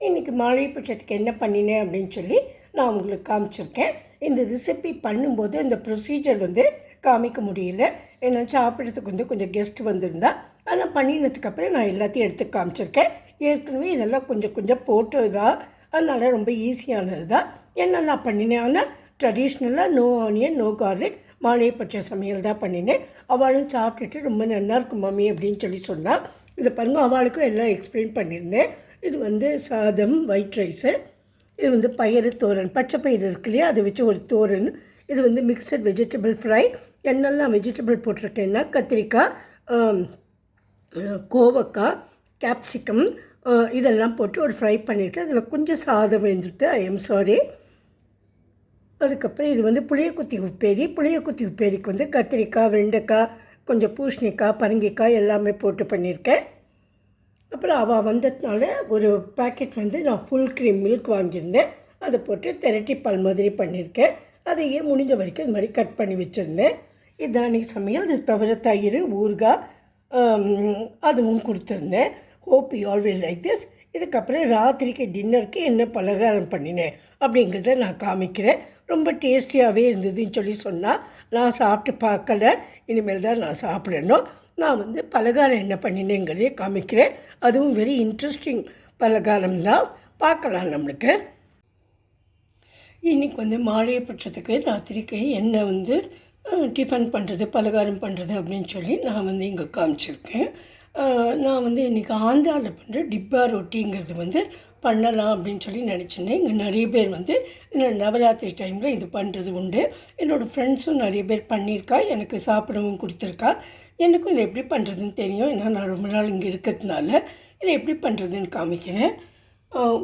இன்றைக்கி மாலைப்பட்சத்துக்கு என்ன பண்ணினேன் அப்படின்னு சொல்லி நான் உங்களுக்கு காமிச்சிருக்கேன். இந்த ரெசிபி பண்ணும்போது இந்த ப்ரொசீஜர் காமிக்க முடியல. ஏன்னா சாப்பிட்றதுக்கு கொஞ்சம் கெஸ்ட் வந்திருந்தா. ஆனால் பண்ணினதுக்கப்புறம் நான் எல்லாத்தையும் எடுத்து காமிச்சிருக்கேன். ஏற்கனவே இதெல்லாம் கொஞ்சம் போட்டது தான், அதனால் ரொம்ப ஈஸியானது தான். என்ன நான் பண்ணினேன், ஆனால் ட்ரெடிஷ்னலாக நோ ஆனியன் நோ கார்லிக் மாலைப்பட்ச சமையல் தான் பண்ணினேன். அவளும் சாப்பிட்டுட்டு ரொம்ப நல்லாயிருக்கும் மம்மி அப்படின்னு சொல்லி சொன்னாள். இதை பாருங்கள், அவளுக்கும் எல்லாம் எக்ஸ்பிளைன் பண்ணியிருந்தேன். இது சாதம், ஒயிட் ரைஸு, இது பயிறு தோரன், பச்சை பயிறு இருக்கு இல்லையா, அதை வச்சு ஒரு தோரன். இது மிக்சட் வெஜிடபிள் ஃப்ரை. என்னெல்லாம் வெஜிடபிள் போட்டிருக்கேன்னா கத்திரிக்காய், கோவக்காய், கேப்சிகம் இதெல்லாம் போட்டு ஒரு ஃப்ரை பண்ணியிருக்கேன். அதில் கொஞ்சம் சாதம் வெந்துட்டு, ஐ எம் சாரி. அதுக்கப்புறம் இது புளியக்குத்தி உப்பேரி. புளியக்குத்தி உப்பேரிக்கு கத்திரிக்காய், வெண்டைக்காய், கொஞ்சம் பூசணிக்காய், பரங்கிக்காய் எல்லாமே போட்டு பண்ணியிருக்கேன். அப்புறம் அவள் வந்ததுனால ஒரு பேக்கெட் நான் ஃபுல் க்ரீம் மில்க் வாங்கியிருந்தேன். அதை போட்டு திரட்டி பால் மாதிரி பண்ணியிருக்கேன். அதையே முடிஞ்ச வரைக்கும் இது மாதிரி கட் பண்ணி வச்சுருந்தேன். இதுதான் அன்றைக்கி சமையல். இது தவிர தயிர், ஊறுகாய் அதுவும் கொடுத்துருந்தேன். Hope you always like this. இதுக்கப்புறம் ராத்திரிக்கு டின்னருக்கு என்ன பலகாரம் பண்ணினேன் அப்படிங்கிறத நான் காமிக்கிறேன். ரொம்ப டேஸ்டியாகவே இருந்ததுன்னு சொல்லி சொன்னால், நான் சாப்பிட்டு பார்க்கல, இனிமேல் தான் நான் சாப்பிடணும். நான் பலகாரம் என்ன பண்ணினேங்கிறதே காமிக்கிறேன். அதுவும் வெரி இன்ட்ரெஸ்டிங் பலகாரம் தான், பார்க்கலாம். நம்மளுக்கு இன்றைக்கி மாலைப்பட்சத்துக்கு ராத்திரிக்கு என்ன டிஃபன் பண்ணுறது, பலகாரம் பண்ணுறது அப்படின்னு சொல்லி நான் இங்கே காமிச்சிருக்கேன். நான் இன்றைக்கி ஆந்திராவில் பண்ணுற டிப்பா ரொட்டிங்கிறது பண்ணலாம் அப்படின்னு சொல்லி நினச்சிருந்தேன். இங்கே நிறைய பேர் இந்த நவராத்திரி டைமில் இது பண்ணுறது உண்டு. என்னோடய ஃப்ரெண்ட்ஸும் நிறைய பேர் பண்ணியிருக்கா, எனக்கு சாப்பிடவும் கொடுத்துருக்கா. எனக்கும் இதை எப்படி பண்ணுறதுன்னு தெரியும், ஏன்னா நான் ரொம்ப நாள் இங்கே இருக்கிறதுனால. இதை எப்படி பண்ணுறதுன்னு காமிக்கிறேன்.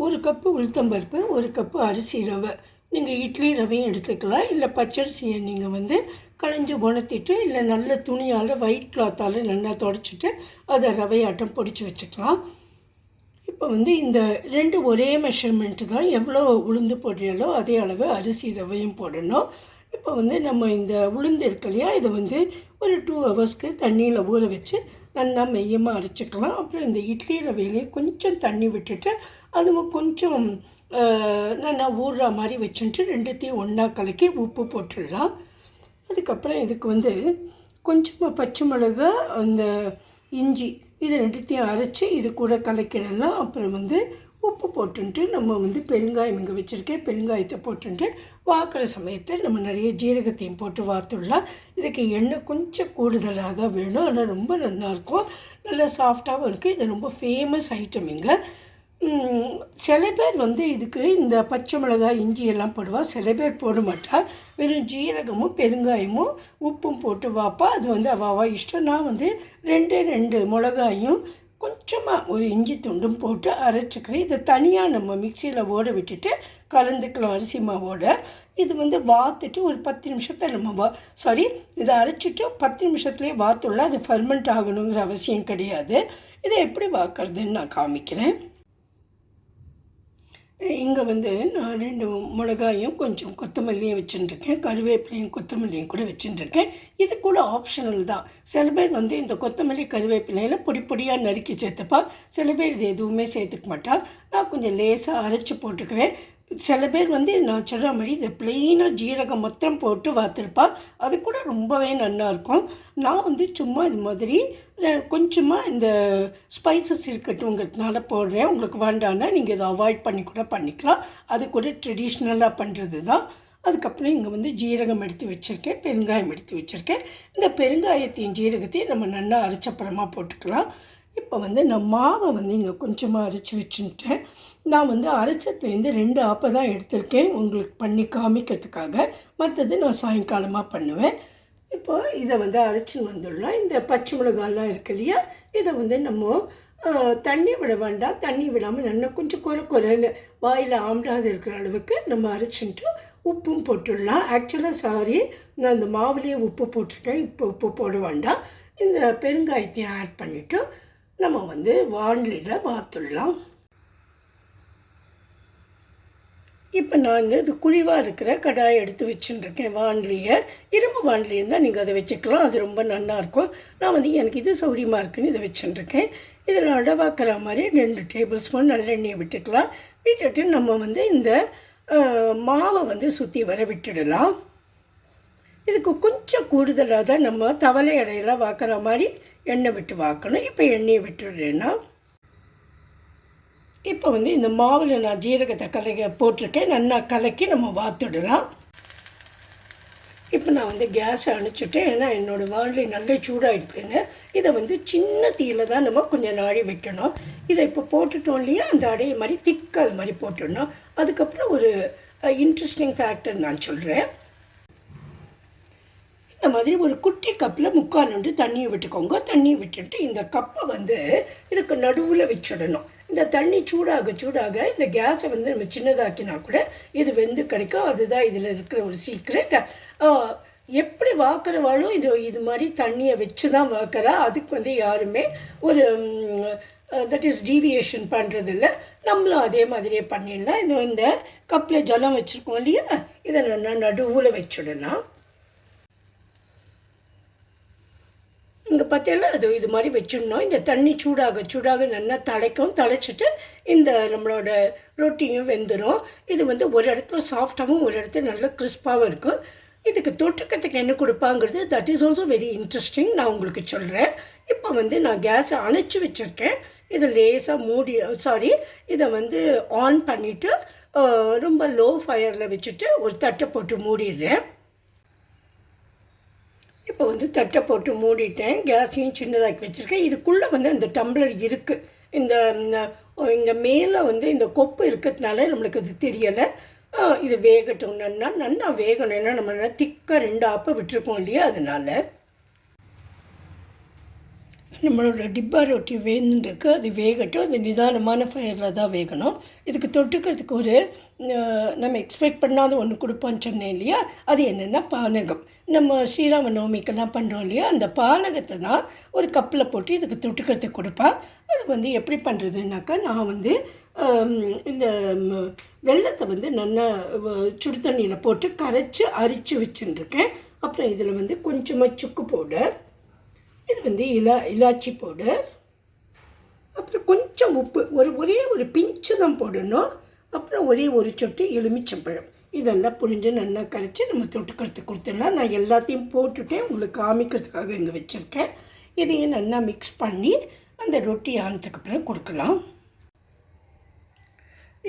1 கப்பு உளுத்தம்பருப்பு, 1 கப்பு அரிசி ரவை. நீங்கள் இட்லி ரவையும் எடுத்துக்கலாம், இல்லை பச்சரிசியை நீங்கள் களைஞ்சி உணர்த்திட்டு, இல்லை நல்ல துணியால் ஒயிட் கிளாத்தால் நல்லா துடைச்சிட்டு அதை ரவையாட்டம் பொடிச்சு வச்சுக்கலாம். இப்போ இந்த 2 ஒரே மெஷர்மெண்ட்டு தான். எவ்வளோ உளுந்து போடுறீங்களோ அதே அளவு அரிசி ரவையும் போடணும். இப்போ நம்ம இந்த உளுந்து இருக்கு இல்லையா, இதை ஒரு 2 ஹவர்ஸ்க்கு தண்ணியில் ஊற வச்சு நல்லா மெய்யமாக அரைச்சிக்கலாம். அப்புறம் இந்த இட்லி ரவையிலே கொஞ்சம் தண்ணி விட்டுட்டு அதுவும் கொஞ்சம் நல்லா ஊறுற மாதிரி வச்சுட்டு 2த்தையும் ஒன்றா கலக்கி உப்பு போட்டுடலாம். அதுக்கப்புறம் இதுக்கு கொஞ்சமாக பச்சை மிளகா, அந்த இஞ்சி, இது 2த்தையும் அரைச்சி இது கூட கலக்கிடலாம். அப்புறம் உப்பு போட்டுன்ட்டு நம்ம பெருங்காயம் இங்கே வச்சுருக்கேன், பெருங்காயத்தை போட்டுன்ட்டு வாக்குற சமயத்தில் நம்ம நிறைய ஜீரகத்தையும் போட்டு வாத்துடலாம். இதுக்கு எண்ணெய் கொஞ்சம் கூடுதலாக தான் வேணும், ஆனால் ரொம்ப நல்லாயிருக்கும், நல்லா சாஃப்டாகவும் இருக்குது. இது ரொம்ப ஃபேமஸ் ஐட்டம் இங்கே. சில பேர் இதுக்கு இந்த பச்சை மிளகாய், இஞ்சி எல்லாம் போடுவா, சில பேர் போட மாட்டா. வெறும் ஜீரகமும் பெருங்காயமும் உப்பும் போட்டு வாப்பா. அது அவாவா இஷ்டம். நான் 2 மிளகாயும் கொஞ்சமாக ஒரு இஞ்சி துண்டும் போட்டு அரைச்சிக்கிறேன். இதை தனியாக நம்ம மிக்சியில் ஓட விட்டுட்டு கலந்துக்கலாம் அரிசி மாவோட. இது வாத்துட்டு ஒரு 10 நிமிஷத்தில் நம்ம இதை அரைச்சிட்டு 10 நிமிஷத்துலேயே வாத்துள்ள. அது ஃபர்மெண்ட் ஆகணுங்கிற அவசியம் கிடையாது. இதை எப்படி வாக்குறதுன்னு நான் காமிக்கிறேன். இங்கே நான் 2 மிளகாயும் கொஞ்சம் கொத்தமல்லியும் வச்சுட்டுருக்கேன், கருவேப்பிலையும் கொத்தமல்லியும் கூட வச்சுட்டுருக்கேன். இது கூட ஆப்ஷனல் தான். சில பேர் இந்த கொத்தமல்லி கருவேப்பிலையில் பொடியாக நறுக்கி சேர்த்துப்பா, சில பேர் இது எதுவுமே சேர்த்துக்க மாட்டா. நான் கொஞ்சம் லேசாக அரைச்சி போட்டுக்கிறேன். சில பேர் நான் சொல்கிற மாதிரி இந்த ப்ளெயினாக ஜீரகம் மொத்தம் போட்டு வாத்துருப்பா, அது கூட ரொம்பவே நல்லாயிருக்கும். நான் சும்மா இது மாதிரி கொஞ்சமாக இந்த ஸ்பைசஸ் இருக்கட்டும்ங்கிறதுனால போடுறேன். உங்களுக்கு வேண்டான்னா நீங்கள் இதை அவாய்ட் பண்ணி கூட பண்ணிக்கலாம். அது கூட ட்ரெடிஷ்னலாக பண்ணுறது தான். அதுக்கப்புறம் இங்கே ஜீரகம் எடுத்து வச்சுருக்கேன், பெருங்காயம் எடுத்து வச்சுருக்கேன். இந்த பெருங்காயத்தையும் ஜீரகத்தையும் நம்ம நல்லா அரைச்சப்புறமா போட்டுக்கலாம். இப்போ நான் மாவை இங்கே கொஞ்சமாக அரைச்சி வச்சுட்டேன். நான் அரைச்சத்துலேருந்து 2 ஆப்பை தான் எடுத்திருக்கேன் உங்களுக்கு பண்ணி காமிக்கிறதுக்காக. மற்றது நான் சாயங்காலமாக பண்ணுவேன். இப்போ இதை அரைச்சின்னு வந்துடலாம். இந்த பச்சை மிளகாலாம் இருக்கு இல்லையா, இதை நம்ம தண்ணி விட வேண்டாம். தண்ணி விடாமல் நல்லா கொஞ்சம் குறைன்னு வாயில் ஆம்டாத இருக்கிற அளவுக்கு நம்ம அரைச்சிட்டு உப்பும் போட்டுடலாம். ஆக்சுவலாக நான் இந்த மாவுலேயே உப்பு போட்டிருக்கேன், இப்போ உப்பு போட வேண்டாம். இந்த பெருங்காயத்தையும் ஆட் பண்ணிவிட்டு நம்ம வாணலியில் வாத்துடலாம். இப்போ நான் இது குழிவாக இருக்கிற கடாயை எடுத்து வச்சுட்டுருக்கேன். வாணலியை, இரும்பு வாணலி இருந்தால் நீங்கள் அதை வச்சுக்கலாம், அது ரொம்ப நல்லாயிருக்கும். நான் எனக்கு இது சௌரியமாக இருக்குன்னு இதை வச்சுட்டுருக்கேன். இதில் அடவாக்கிற மாதிரி 2 டேபிள் ஸ்பூன் நல்லெண்ணெயை விட்டுக்கலாம். விட்டுட்டு நம்ம வந்து இந்த மாவை வந்து சுற்றி வர விட்டுடலாம். இதுக்கு கொஞ்சம் கூடுதலாக தான் நம்ம தவளை இடையெல்லாம் வாக்குற மாதிரி எண்ணெய் விட்டு வாக்கணும். இப்போ எண்ணெயை விட்டுடுறேன்னா இப்போ வந்து இந்த மாவில் நான் ஜீரகத்தை போட்டிருக்கேன். நல்லா கலக்கி நம்ம வாத்துடலாம். இப்போ நான் வந்து கேஸை அணைச்சிட்டேன். ஏன்னா என்னோடய வானிலை நல்லா சூடாகிடுதுன்னு. இதை வந்து சின்ன தீயில் தான் நம்ம கொஞ்சம் நாழி வைக்கணும். இதை இப்போ போட்டுட்டோம் இல்லையா, அந்த அடைய மாதிரி திக்கால் மாதிரி போட்டுடணும். அதுக்கப்புறம் ஒரு இன்ட்ரெஸ்டிங் ஃபேக்டர் நான் சொல்கிறேன். இந்த மாதிரி ஒரு குட்டி கப்பில் 3/4 நண்டு தண்ணியை விட்டுக்கோங்க. தண்ணியை விட்டுட்டு இந்த கப்பை வந்து இதுக்கு நடுவில் வச்சிடணும். இந்த தண்ணி சூடாக இந்த கேஸை வந்து நம்ம சின்னதாக்கினா கூட இது வெந்து கிடைக்கும். அதுதான் இதில் இருக்கிற ஒரு சீக்ரெட். எப்படி வாக்குறவாலும் இது மாதிரி தண்ணியை வச்சு தான் வாக்குறா. அதுக்கு வந்து யாருமே ஒரு தட் இஸ் டீவியேஷன் பண்ணுறதில்ல. நம்மளும் அதே மாதிரியே பண்ணிடலாம். இந்த கப்பில் ஜலம் வச்சுருக்கோம் இல்லையா, இதை நான் நடுவில் வச்சுடலாம். இங்கே பார்த்தீங்கன்னா இது மாதிரி வச்சிடணும். இந்த தண்ணி சூடாக நல்லா தலைச்சிட்டு இந்த நம்மளோட ரொட்டியும் வெந்துடும். இது வந்து ஒரு இடத்துல சாஃப்டாகவும் ஒரு இடத்துல நல்லா கிறிஸ்பாகவும் இருக்கும். இதுக்கு தொட்டுக்கிறதுக்கு என்ன கொடுப்பாங்கிறது that is also very interesting. நான் உங்களுக்கு சொல்கிறேன். இப்போ வந்து நான் கேஸை அணைச்சி வச்சுருக்கேன். இதை லேசாக இதை வந்து ஆன் பண்ணிவிட்டு ரொம்ப லோ ஃபயரில் வச்சுட்டு ஒரு தட்டை போட்டு மூடிடுறேன். இப்போ வந்து தட்டை போட்டு மூடிட்டேன். கேஸையும் சின்னதாக்கி வச்சுருக்கேன். இதுக்குள்ளே வந்து அந்த டம்ளர் இருக்குது. இங்கே மேலே வந்து இந்த கொப்பு இருக்கிறதுனால நம்மளுக்கு அது தெரியலை. இது வேகட்டும். நல்லா வேகணும். ஏன்னா நம்ம திக்காக 2 ஆப்பை விட்டுருக்கோம் இல்லையா, அதனால் நம்மளோட டிப்பா ரொட்டி வேணுருக்கு. அது வேகட்டும். அது நிதானமான ஃபயரில் தான் வேகணும். இதுக்கு தொட்டுக்கிறதுக்கு ஒரு நம்ம எக்ஸ்பெக்ட் பண்ணாத ஒன்று கொடுப்போன்னு சொன்னேன் இல்லையா, அது என்னென்னா பானகம். நம்ம ஸ்ரீராம நவமிக்கெல்லாம் பண்ணுறோம் இல்லையா, அந்த பானகத்தை தான் ஒரு கப்பில் போட்டு இதுக்கு தொட்டுக்கிறதுக்கு கொடுப்பேன். அது வந்து எப்படி பண்ணுறதுனாக்கா, நான் வந்து இந்த வெல்லத்தை வந்து நல்லா சுடு தண்ணியில் போட்டு கரைச்சி அரிச்சு வச்சுட்டுருக்கேன். அப்புறம் இதில் வந்து கொஞ்சமாக சுக்கு பவுடர், இது வந்து இலாச்சி பவுடர், அப்புறம் கொஞ்சம் உப்பு, ஒரே ஒரு பிஞ்சு தான் போடணும். அப்புறம் ஒரே ஒரு சொட்டு எலுமிச்சம்பழம். இதெல்லாம் புழிஞ்சு நல்லா கரைச்சி நம்ம தொட்டுக்கிறதுக்கு கொடுத்துடலாம். நான் எல்லாத்தையும் போட்டுட்டேன், உங்களுக்கு காமிக்கிறதுக்காக இங்கே வச்சுருக்கேன். இதையும் நல்லா மிக்ஸ் பண்ணி அந்த ரொட்டி ஆனதுக்கு அப்புறம் கொடுக்கலாம்.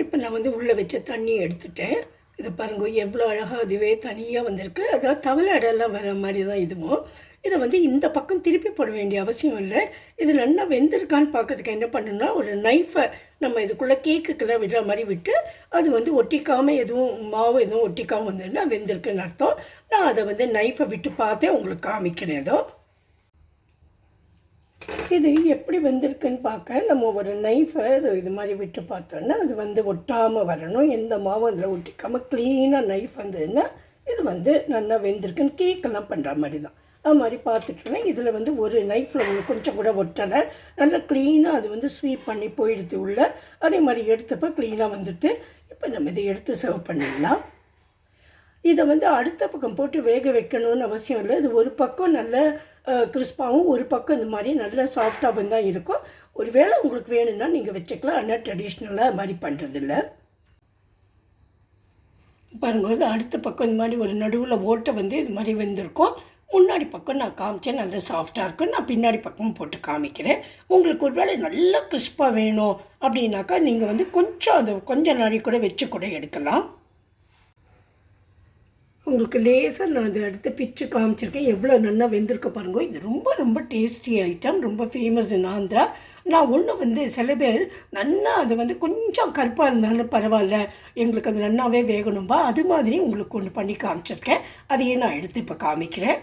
இப்போ நான் வந்து உள்ளே வச்ச தண்ணியை எடுத்துட்டேன். இதை பாருங்க எவ்வளோ அழகாக அதுவே தனியாக வந்திருக்கு. அதாவது தவளை இடம்லாம் வர மாதிரி தான் இதுவும். இதை வந்து இந்த பக்கம் திருப்பி போட வேண்டிய அவசியம் இல்லை. இது நல்லா வெந்திருக்கான்னு பார்க்குறதுக்கு என்ன பண்ணணும்னா, ஒரு நைஃபை நம்ம இதுக்குள்ளே கேக்குக்கெல்லாம் விடுற மாதிரி விட்டு அது வந்து ஒட்டிக்காமல் மாவு எதுவும் ஒட்டிக்காமல் வந்ததுன்னா வெந்திருக்குன்னு அர்த்தம். நான் அதை வந்து நைஃபை விட்டு பார்த்தேன், உங்களுக்கு காமிக்கிறேன். ஏதோ இது எப்படி வெந்திருக்குன்னு பார்க்க நம்ம ஒரு நைஃபை இது மாதிரி விட்டு பார்த்தோன்னா அது வந்து ஒட்டாமல் வரணும். எந்த மாவும் அதில் ஒட்டிக்காமல் க்ளீனாக நைஃப் வந்ததுன்னா இது வந்து நல்லா வெந்திருக்குன்னு கேக்கெல்லாம் பண்ணுற மாதிரி தான். அது மாதிரி பார்த்துட்டோன்னா இதில் வந்து ஒரு நைஃப்பில் கொஞ்சம் கூட ஒட்டலை. நல்லா க்ளீனாக அது வந்து ஸ்வீப் பண்ணி போயிடுது உள்ள. அதே மாதிரி எடுத்தப்போ க்ளீனாக வந்துட்டு இப்போ நம்ம இதை எடுத்து சர்வ் பண்ணிடலாம். இதை வந்து அடுத்த பக்கம் போட்டு வேக வைக்கணும்னு அவசியம் இல்லை. இது ஒரு பக்கம் நல்ல கிறிஸ்பாகவும் ஒரு பக்கம் இந்த மாதிரி நல்லா சாஃப்டாகவும் தான் இருக்கும். ஒரு வேளை உங்களுக்கு வேணும்னா நீங்கள் வச்சுக்கலாம். ஆனால் ட்ரெடிஷ்னலாக அது மாதிரி பண்ணுறதில்ல. பாருங்கள், இது அடுத்த பக்கம் இந்த மாதிரி ஒரு நடுவில் ஓட்டை வந்து இது மாதிரி வெந்திருக்கும். முன்னாடி பக்கம் நான் காமிச்சேன், நல்லா சாஃப்டாக இருக்கும். நான் பின்னாடி பக்கமும் போட்டு காமிக்கிறேன். உங்களுக்கு ஒரு வேளை நல்லா கிறிஸ்பாக வேணும் அப்படின்னாக்கா நீங்கள் வந்து கொஞ்சம் நாளை கூட வச்சு கூட எடுக்கலாம். உங்களுக்கு லேசாக நான் அதை எடுத்து பிச்சு காமிச்சிருக்கேன். எவ்வளோ நல்லா வெந்திருக்க பாருங்க. இது ரொம்ப ரொம்ப டேஸ்டி ஐட்டம், ரொம்ப ஃபேமஸ் இன் ஆந்திரா. நான் ஒன்று வந்து சில பேர் நல்லா அது வந்து கொஞ்சம் கருப்பாக இருந்தாலும் பரவாயில்ல, எங்களுக்கு அது நல்லாவே வேகணும்பா, அது மாதிரி உங்களுக்கு ஒன்று பண்ணி காமிச்சிருக்கேன். அதையே நான் எடுத்து இப்போ காமிக்கிறேன்.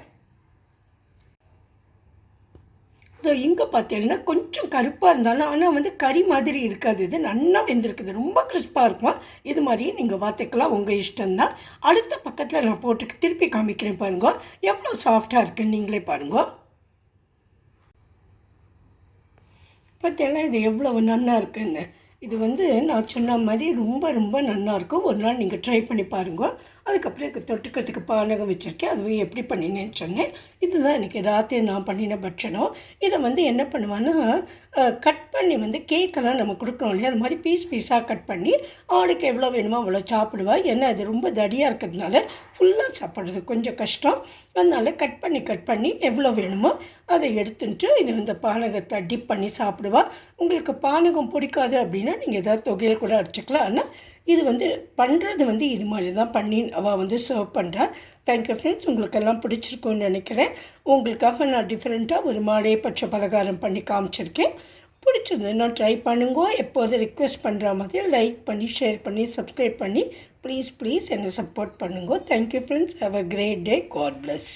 இங்கே பார்த்தீங்கன்னா கொஞ்சம் கருப்பாக இருந்தாலும் ஆனால் வந்து கறி மாதிரி இருக்காது. இது நல்லா வெந்திருக்குது, ரொம்ப கிறிஸ்பாக இருக்கும். இது மாதிரி நீங்கள் பார்த்துக்கலாம், உங்கள் இஷ்டம்தான். அடுத்த பக்கத்தில் நான் போட்டு திருப்பி காமிக்கிறேன் பாருங்க, எவ்வளோ சாஃப்டாக இருக்குன்னு நீங்களே பாருங்க. பார்த்தீங்கன்னா இது எவ்வளோ நல்லா இருக்குன்னு. இது வந்து நான் சொன்ன மாதிரி ரொம்ப ரொம்ப நல்லாயிருக்கும். ஒரு நாள் நீங்கள் ட்ரை பண்ணி பாருங்க. அதுக்கப்புறம் இதுக்கு தொட்டுக்கிறதுக்கு பானகம் வச்சுருக்கேன். அதுவும் எப்படி பண்ணினேன்னு சொன்னேன். இதுதான் எனக்கு ராத்திரி நான் பண்ணின பட்சணம். இதை வந்து என்ன பண்ணுவேன்னா, கட் பண்ணி வந்து கேக்கெல்லாம் நம்ம கொடுக்கணும் இல்லையா, அது மாதிரி பீஸ் பீஸாக கட் பண்ணி ஆளுக்கு எவ்வளோ வேணுமோ அவ்வளோ சாப்பிடுவா. ஏன்னா அது ரொம்ப தடியாக இருக்கிறதுனால ஃபுல்லாக சாப்பிட்றது கொஞ்சம் கஷ்டம். அதனால் கட் பண்ணி எவ்வளோ வேணுமோ அதை எடுத்துட்டு இது இந்த பானகத்தை டிப் பண்ணி சாப்பிடுவா. உங்களுக்கு பானகம் பிடிக்காது அப்படின்னா நீங்கள் ஏதாவது தொகையில் கூட அடிச்சுக்கலாம். ஆனால் இது வந்து பண்ணுறது வந்து இது மாதிரி தான் பண்ணி அவள் வந்து சர்வ் பண்ணுறா. தேங்க்யூ ஃப்ரெண்ட்ஸ், உங்களுக்கெல்லாம் பிடிச்சிருக்குன்னு நினைக்கிறேன். உங்களுக்காக நான் டிஃப்ரெண்ட்டாக ஒரு மாலை பச்சை பலகாரம் பண்ணி காமிச்சிருக்கேன். பிடிச்சிருந்ததுன்னா ட்ரை பண்ணுங்க. எப்போதும் ரிக்வெஸ்ட் பண்ணுற மாதிரி லைக் பண்ணி, ஷேர் பண்ணி, சப்ஸ்கிரைப் பண்ணி ப்ளீஸ் என்னை சப்போர்ட் பண்ணுங்க. Thank you friends, have a great day. God plus.